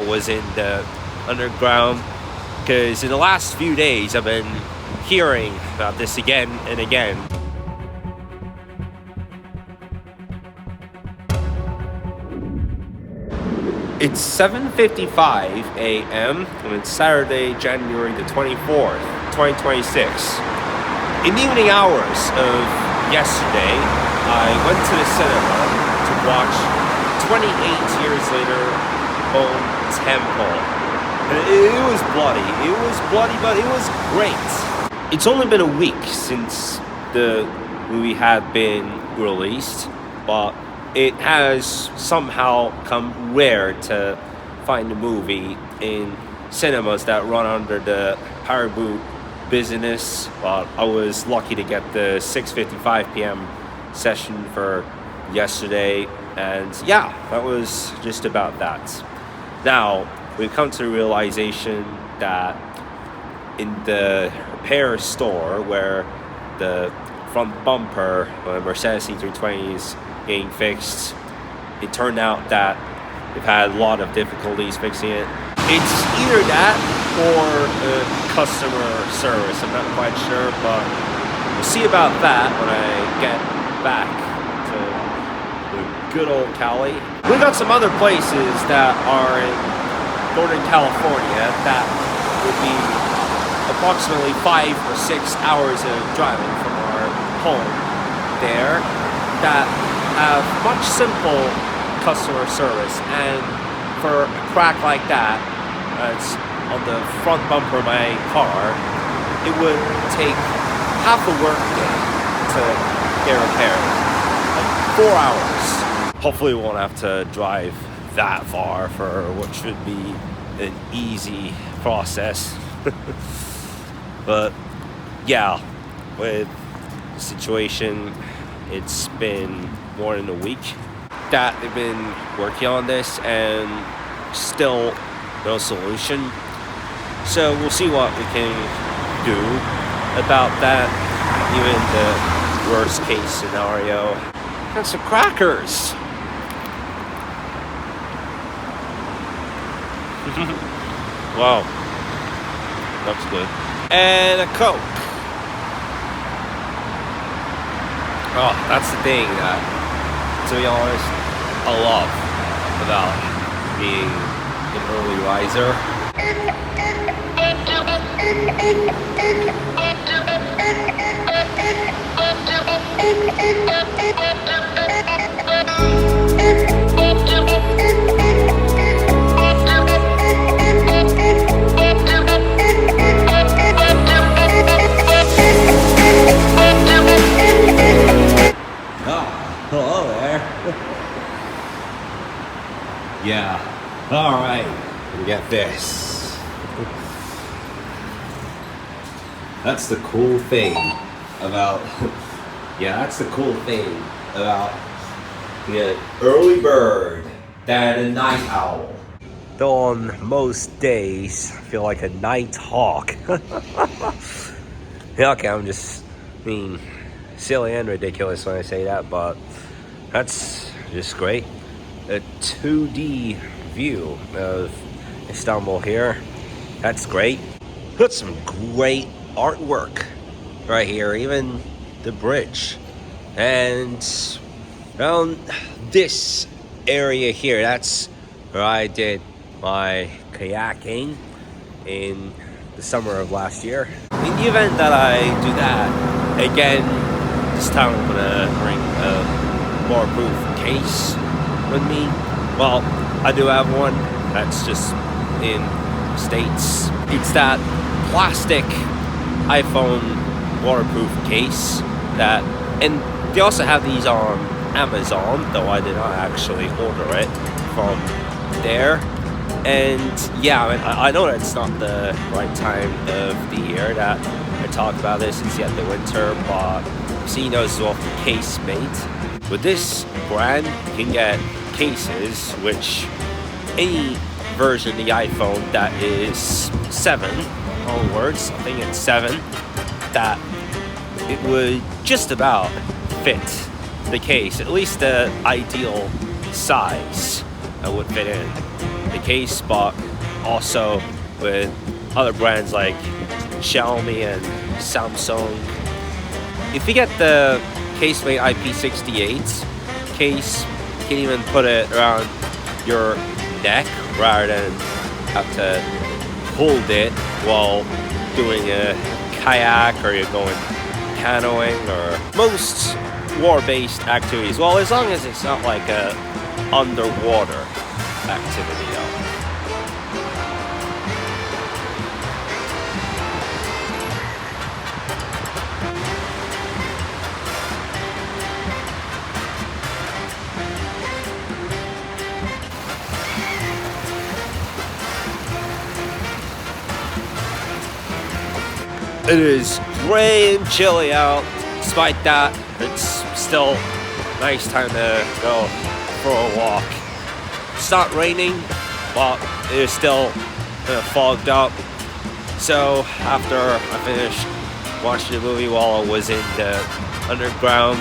was in the underground, because in the last few days I've been hearing about this again and again. It's 7:55 a.m. and it's Saturday, January the 24th, 2026. In the evening hours of yesterday, I went to the cinema to watch 28 years later Bone Temple. It was bloody. It was bloody, but it was great. It's only been a week since the movie had been released, but it has somehow come rare to find a movie in cinemas that run under the Paribu business. But I was lucky to get the 6:55 p.m. session for yesterday, and yeah, that was just about that. Now, we've come to the realization that in the repair store where the front bumper of a Mercedes C320 is getting fixed, it turned out that they've had a lot of difficulties fixing it. It's either that or customer service. I'm not quite sure, but we'll see about that when I get back to the good old Cali. We got some other places that are in Northern California that would be approximately 5 or 6 hours of driving from our home there that have much simple customer service, and for a crack like that, it's on the front bumper of my car, it would take half a work day to get repaired, like 4 hours. Hopefully we won't have to drive that far for what should be an easy process. But yeah, with the situation, it's been more than a week that they've been working on this and still no solution. So we'll see what we can do about that, even the worst case scenario. And some crackers. Wow, looks good. And a Coke. Oh, that's the thing that, to be honest, I love about being an early riser. Hello there. Yeah. All right. We get this. That's the cool thing about. Yeah, that's the cool thing about being an early bird than a night owl. Though on most days, I feel like a night hawk. Yeah, okay, I'm just being silly and ridiculous when I say that, but that's just great. A 2D view of Istanbul here. That's great. Got some great artwork right here, even the bridge. And around this area here, that's where I did my kayaking in the summer of last year. In the event that I do that again, this time I'm gonna bring a waterproof case with me. Well, I do have one that's just in States. It's that plastic iPhone waterproof case that, and they also have these on Amazon, though I did not actually order it from there. And yeah, I mean, I know that it's not the right time of the year that I talk about this, it's yet the winter, but seeing those as well from Case Mate. With this brand, you can get cases which any version of the iPhone that is 7 onwards, I think it's 7, that it would just about fit the case, at least the ideal size that would fit in. the case, but also with other brands like Xiaomi and Samsung. If you get the Casemate IP68 case, you can even put it around your neck rather than have to hold it while doing a kayak, or you're going canoeing, or most water-based activities. Well, as long as it's not like a underwater activity though. It is gray and chilly out. Despite that, it's still a nice time to go for a walk. It's not raining, but it is still fogged up. So after I finished watching the movie while I was in the underground,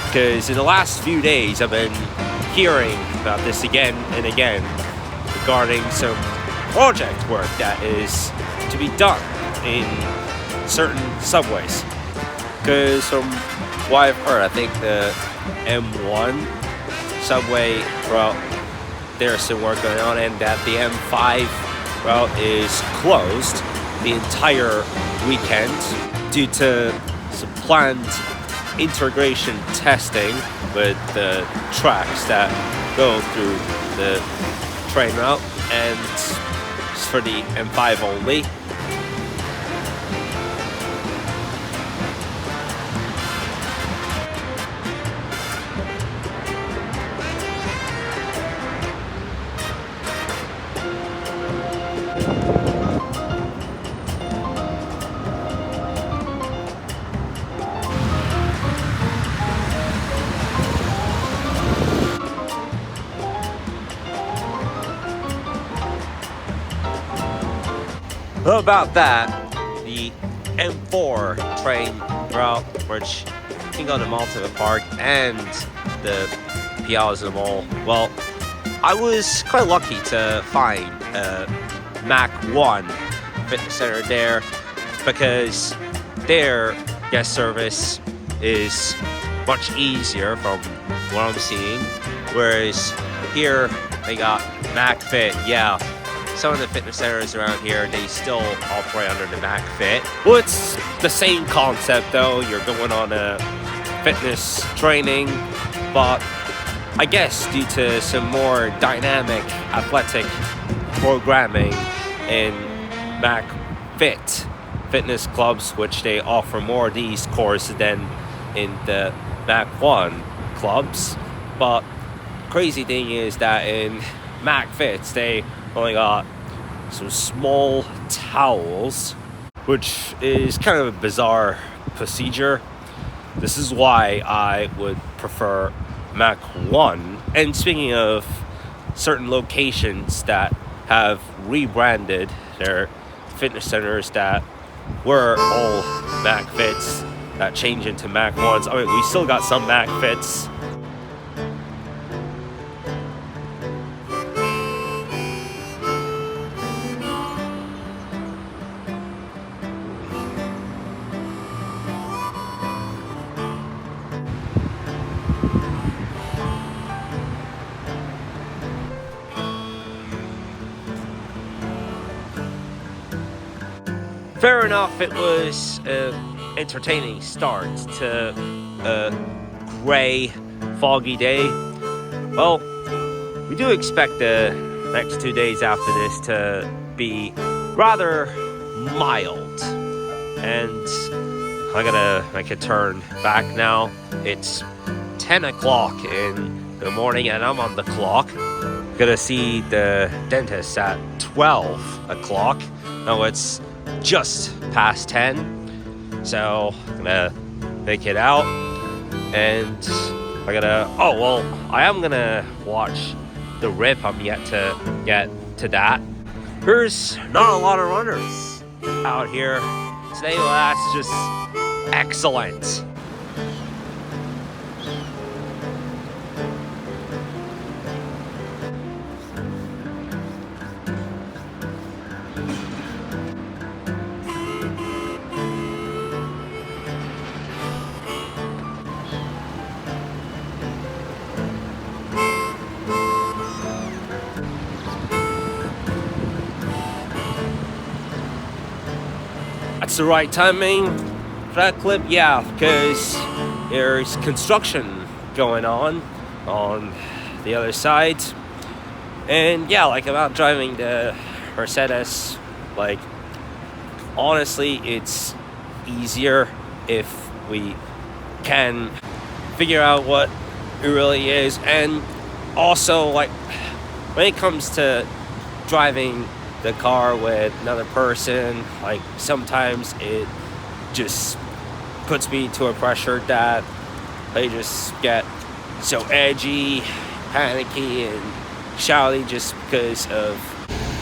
because in the last few days I've been hearing about this again and again regarding some project work that is to be done in certain subways. Because from what I've heard, I think the M1 subway route, there's some work going on, and that the M5 route is closed the entire weekend due to some planned integration testing with the tracks that go through the train route, and it's for the M5 only. Well, about that, the M4 train route, which you can go to Malta Park and the Piazza Mall. Well, I was quite lucky to find a Mach 1 fitness center there, because their guest service is much easier from what I'm seeing. Whereas here, they got MacFit, yeah. Some of the fitness centers around here, they still operate under the MacFit. Well, it's the same concept though. You're going on a fitness training, but I guess due to some more dynamic athletic programming in MacFit fitness clubs, which they offer more of these courses than in the Mach 1 clubs. But crazy thing is that in MacFits, they only got some small towels, which is kind of a bizarre procedure. This is why I would prefer Mach 1. And speaking of certain locations that have rebranded their fitness centers that were all MacFits that change into Mach 1s. I mean, we still got some MacFits. Fair enough, it was an entertaining start to a grey, foggy day. Well, we do expect the next 2 days after this to be rather mild. And I gotta make a turn back now. It's 10 o'clock in the morning and I'm on the clock. Gonna see the dentist at 12 o'clock. No, it's just past 10, so I'm gonna make it out, and I am gonna watch the rip. I'm yet to get to that. There's not a lot of runners out here today. Well, that's just excellent. What's the right timing for that clip? Yeah, because there's construction going on the other side. And yeah, like I'm out driving the Mercedes. Like, honestly, it's easier if we can figure out what it really is. And also, like, when it comes to driving the car with another person, like, sometimes it just puts me to a pressure that they just get so edgy, panicky, and shouty just because of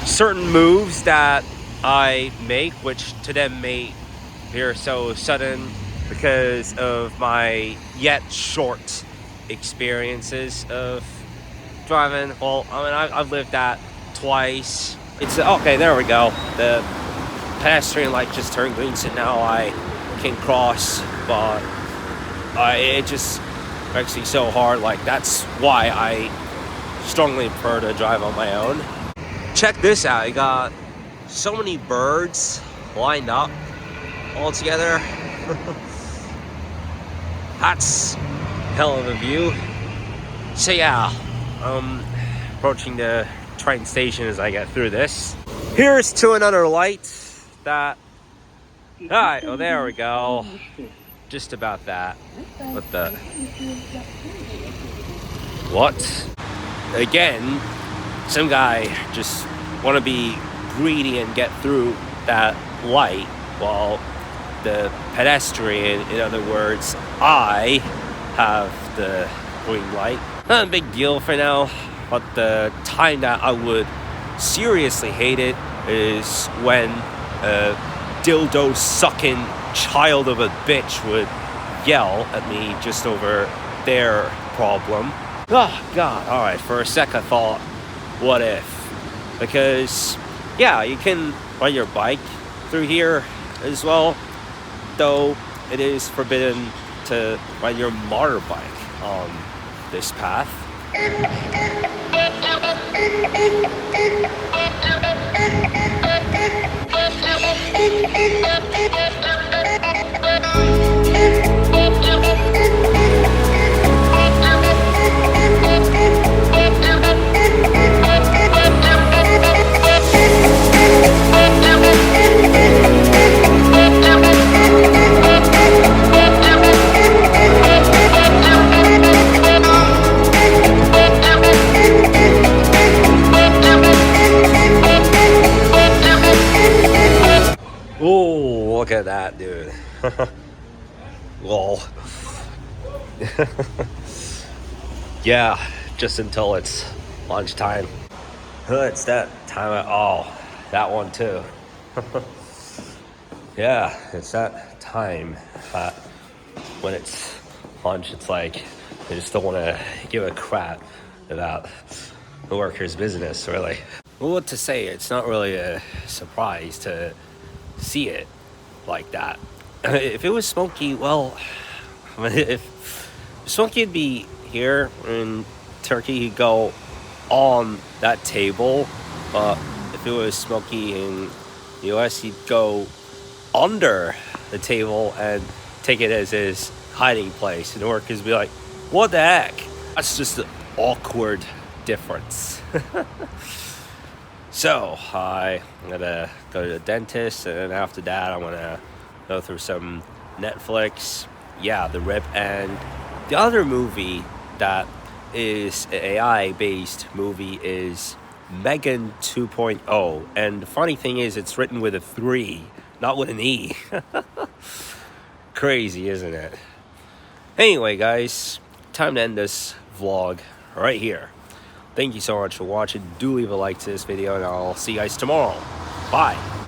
certain moves that I make, which to them may appear so sudden because of my yet short experiences of driving. Well, I mean, I've lived that twice. It's okay, there we go. The pedestrian light just turned green, so now I can cross, but it just makes me so hard. Like, that's why I strongly prefer to drive on my own. Check this out. You got so many birds lined up all together. That's hell of a view. So yeah, approaching the train station as I get through this. Here's to another light that... Alright, well, there we go. Just about that. What the... What? Again, some guy just want to be greedy and get through that light, while the pedestrian, in other words, I have the green light. Not a big deal for now, but the time that I would seriously hate it is when a dildo sucking child of a bitch would yell at me just over their problem. Oh god, alright, for a sec I thought, what if? Because, yeah, you can ride your bike through here as well, though it is forbidden to ride your motorbike on this path. Oh, look at that, dude. Lol. Yeah, just until it's lunchtime. It's that time at all. That one too. Yeah, it's that time that when it's lunch, it's like I just don't want to give a crap about the worker's business, really. Well, what to say, it's not really a surprise to see it like that. If it was Smokey, well, if Smokey'd be here in Turkey, he'd go on that table. If it was Smokey in the US, he'd go under the table and take it as his hiding place. And the workers would be like, what the heck? That's just an awkward difference. So, I'm gonna go to the dentist, and then after that, I'm gonna go through some Netflix. Yeah, The Rip. And the other movie that is an AI-based movie is Megan 2.0. And the funny thing is, it's written with a 3, not with an E. Crazy, isn't it? Anyway, guys, time to end this vlog right here. Thank you so much for watching. Do leave a like to this video, and I'll see you guys tomorrow. Bye.